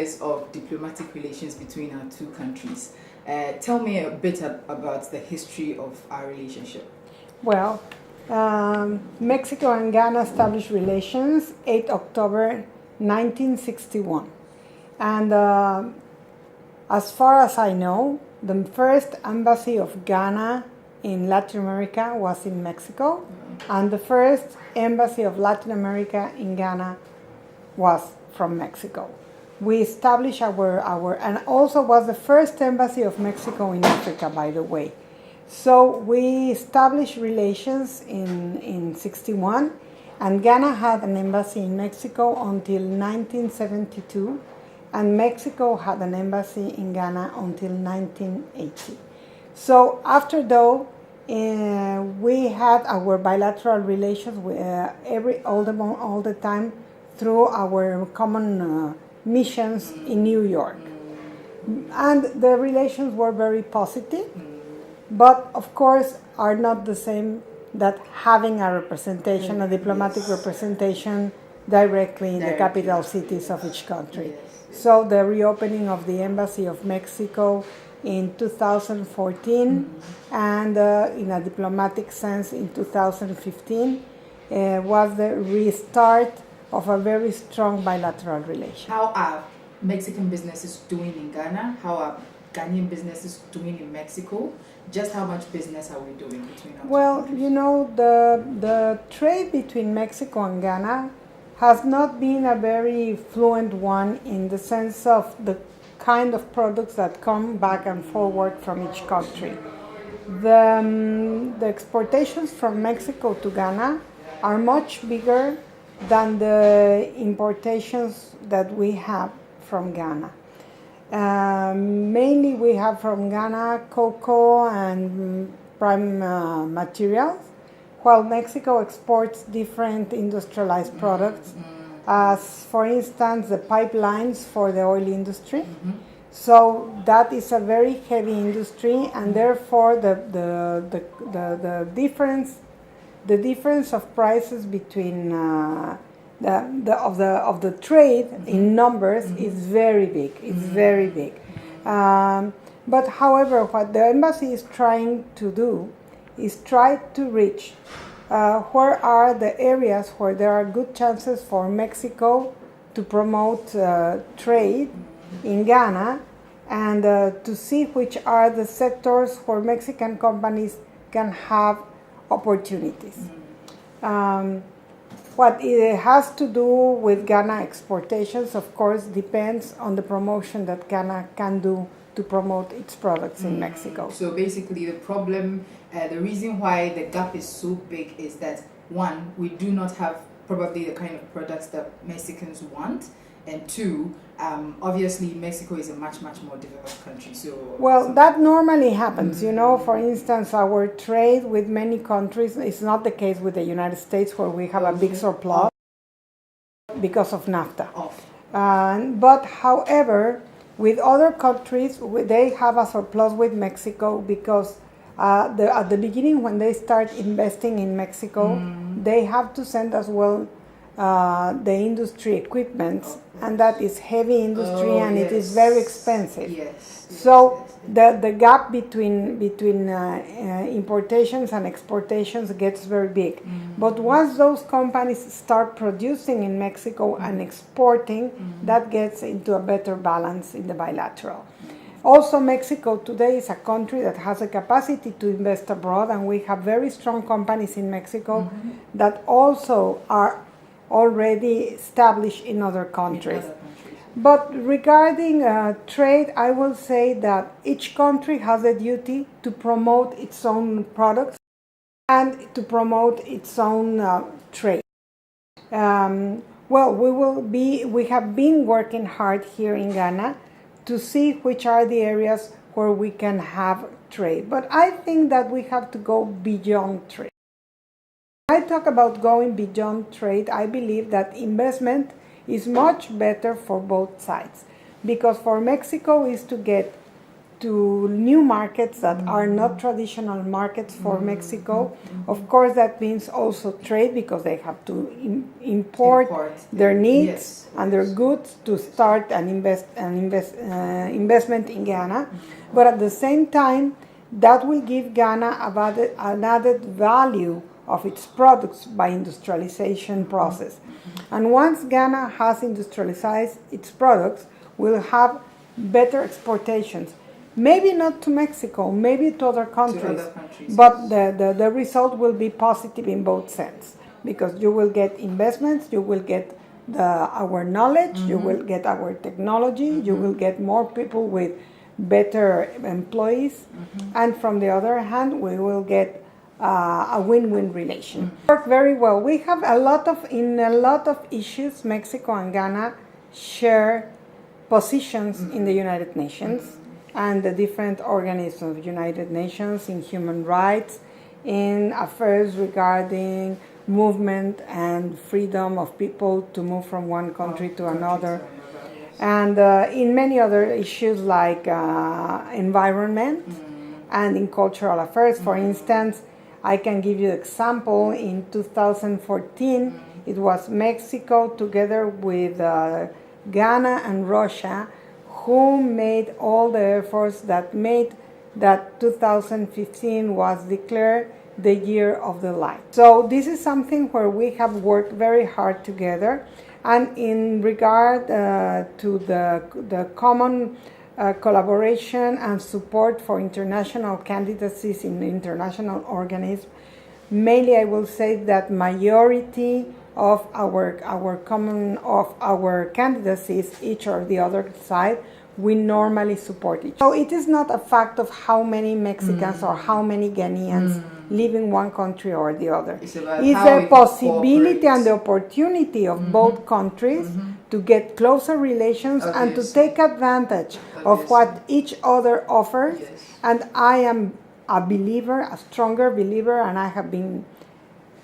years of diplomatic relations between our two countries. Tell me a bit about the history of our relationship. Well, Mexico and Ghana established relations 8 October 1961. And as far as I know, the first embassy of Ghana in Latin America was in Mexico, and the first embassy of Latin America in Ghana was from Mexico. We established and also was the first embassy of Mexico in Africa, by the way. So we established relations in 61, and Ghana had an embassy in Mexico until 1972, and Mexico had an embassy in Ghana until 1980. So after though, we had our bilateral relations all the time through our common missions in New York, and the relations were very positive, but of course are not the same that having a representation, a diplomatic representation directly in the capital cities of each country. So the reopening of the Embassy of Mexico in 2014 and in a diplomatic sense in 2015 was the restart of a very strong bilateral relation. How are Mexican businesses doing in Ghana? How are Ghanaian businesses doing in Mexico? Just how much business are we doing between our Well, countries? you know, the trade between Mexico and Ghana has not been a very fluent one in the sense of the kind of products that come back and forward from each country. The exportations from Mexico to Ghana are much bigger than the importations that we have from Ghana. Mainly we have from Ghana cocoa and prime materials, while Mexico exports different industrialized products, as for instance the pipelines for the oil industry. So that is a very heavy industry, and therefore the difference of prices between the trade in numbers is very big. It's very big. But however, what the embassy is trying to do is try to reach where are the areas where there are good chances for Mexico to promote trade in Ghana, and to see which are the sectors where Mexican companies can have opportunities. What it has to do with Ghana exportations, of course, depends on the promotion that Ghana can do to promote its products in Mexico. So basically the problem, the reason why the gap is so big is that, one, we do not have probably the kind of products that Mexicans want, and two, obviously Mexico is a much more developed country. So that normally happens. You know, for instance, our trade with many countries is not the case with the United States, where we have a big surplus because of NAFTA. But however, with other countries, they have a surplus with Mexico because at the beginning, when they start investing in Mexico, they have to send as well the industry equipment, and that is heavy industry, and it is very expensive. So the gap between importations and exportations gets very big. But once those companies start producing in Mexico and exporting, that gets into a better balance in the bilateral. Also, Mexico today is a country that has a capacity to invest abroad, and we have very strong companies in Mexico that also are already established in other countries. But regarding trade, I will say that each country has a duty to promote its own products and to promote its own trade. We have been working hard here in Ghana to see which are the areas where we can have trade. But I think that we have to go beyond trade. When I talk about going beyond trade, I believe that investment is much better for both sides, because for Mexico is to get to new markets that are not traditional markets for Mexico. Of course, that means also trade, because they have to import their needs and their goods to start an investment in Ghana. But at the same time, that will give Ghana an added value of its products by industrialization process. And once Ghana has industrialized its products, we'll have better exportations. Maybe not to Mexico, maybe to other countries, but the result will be positive in both sense, because you will get investments, you will get our knowledge, you will get our technology, you will get more people with better employees, and from the other hand, we will get a win-win relation. Work very well. We have a lot of issues. Mexico and Ghana share positions in the United Nations and the different organisms of the United Nations in human rights, in affairs regarding movement and freedom of people to move from one country to another, and in many other issues like environment and in cultural affairs. For instance, I can give you an example. In 2014, it was Mexico together with Ghana and Russia who made all the efforts that made that 2015 was declared the year of the light. So this is something where we have worked very hard together. And in regard to the common collaboration and support for international candidacies in international organisms, mainly I will say that majority of our candidacies, each or the other side, we normally support each. So it is not a fact of how many Mexicans or how many Ghanaians live in one country or the other. It's a possibility and the opportunity of both countries to get closer relations and to take advantage of what each other offers. And I am a believer, a stronger believer, and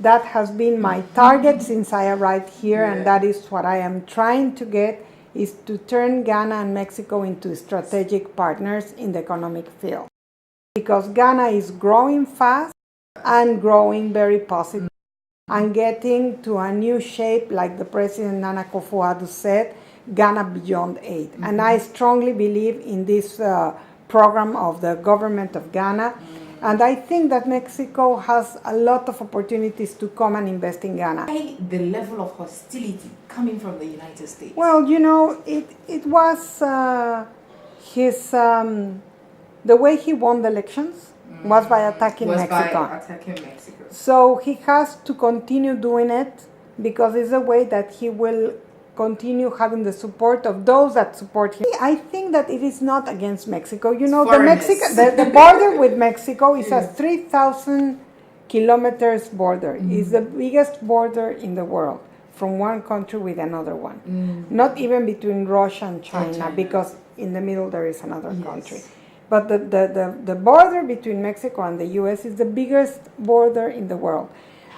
that has been my target since I arrived here, and that is what I am trying to get, is to turn Ghana and Mexico into strategic partners in the economic field. Because Ghana is growing fast and growing very positive and getting to a new shape, like the President Nana Akufo-Addo said, Ghana beyond aid. And I strongly believe in this program of the government of Ghana. And I think that Mexico has a lot of opportunities to come and invest in Ghana. Why the level of hostility coming from the United States? Well, you know, it was the way he won the elections was by attacking Mexico. So he has to continue doing it, because it's a way that he will continue having the support of those that support him. I think that it is not against Mexico. You know, the border with Mexico is a 3,000 kilometers border. It's the biggest border in the world, from one country with another one. Not even between Russia and China, because in the middle there is another country. But the border between Mexico and the US is the biggest border in the world.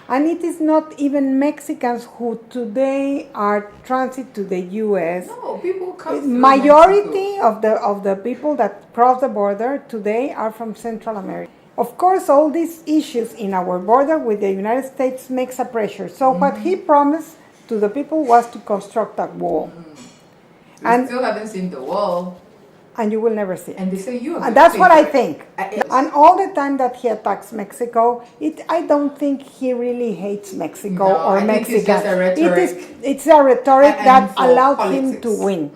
And it is not even Mexicans who today are transit to the U.S. No, people come through Majority of the people that cross the border today are from Central America. Of course, all these issues in our border with the United States makes a pressure. So what he promised to the people was to construct a wall. We still haven't seen the wall. And you will never see it. And they say you are. And that's what I think. And all the time that he attacks Mexico, I don't think he really hates Mexico or Mexicans. It's just a rhetoric. It's a rhetoric that allowed him to win.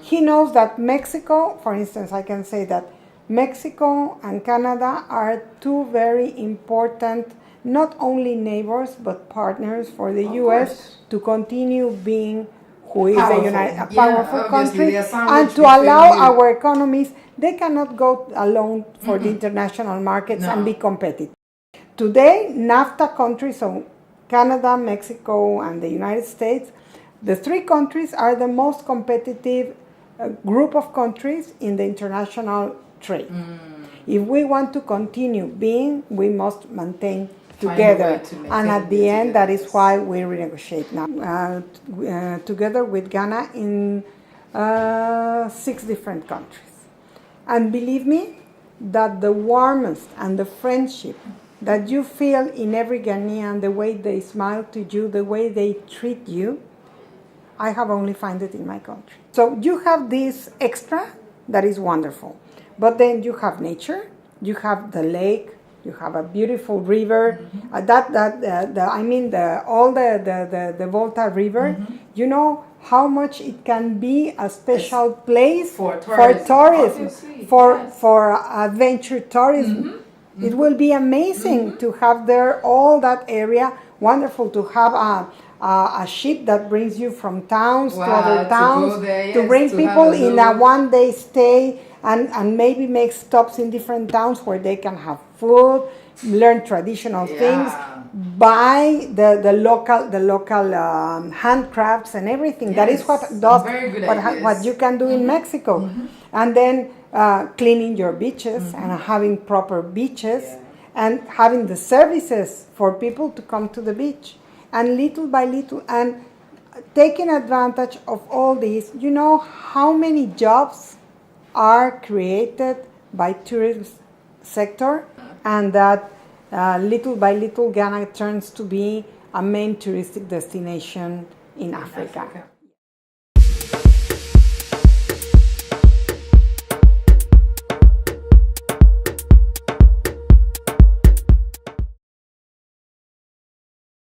He knows that Mexico, for instance, I can say that Mexico and Canada are two very important, not only neighbors, but partners for the U.S. to continue being who is a powerful country, and to allow our economies, they cannot go alone for the international markets and be competitive. Today, NAFTA countries, so Canada, Mexico, and the United States, the three countries are the most competitive group of countries in the international trade. If we want to continue being, we must maintain together, and at the end, that is why we renegotiate now together with Ghana in 6 different countries. And believe me, that the warmest and the friendship that you feel in every Ghanaian, the way they smile to you, the way they treat you, I have only found it in my country. So you have this extra that is wonderful. But then you have nature, you have the lake, you have a beautiful river. The Volta River. Mm-hmm. You know how much it can be a special place for tourism, for adventure tourism. Mm-hmm. It will be amazing to have there all that area. Wonderful to have a ship that brings you from towns to other towns, to, there, yes, to bring to people in a 1-day stay and maybe make stops in different towns where they can have food, learn traditional things, buy the local handcrafts and everything. Yes. That is what you can do in Mexico. And then cleaning your beaches and having proper beaches and having the services for people to come to the beach. And little by little, and taking advantage of all this, you know how many jobs are created by tourism sector, and that little by little Ghana turns to be a main touristic destination in Africa.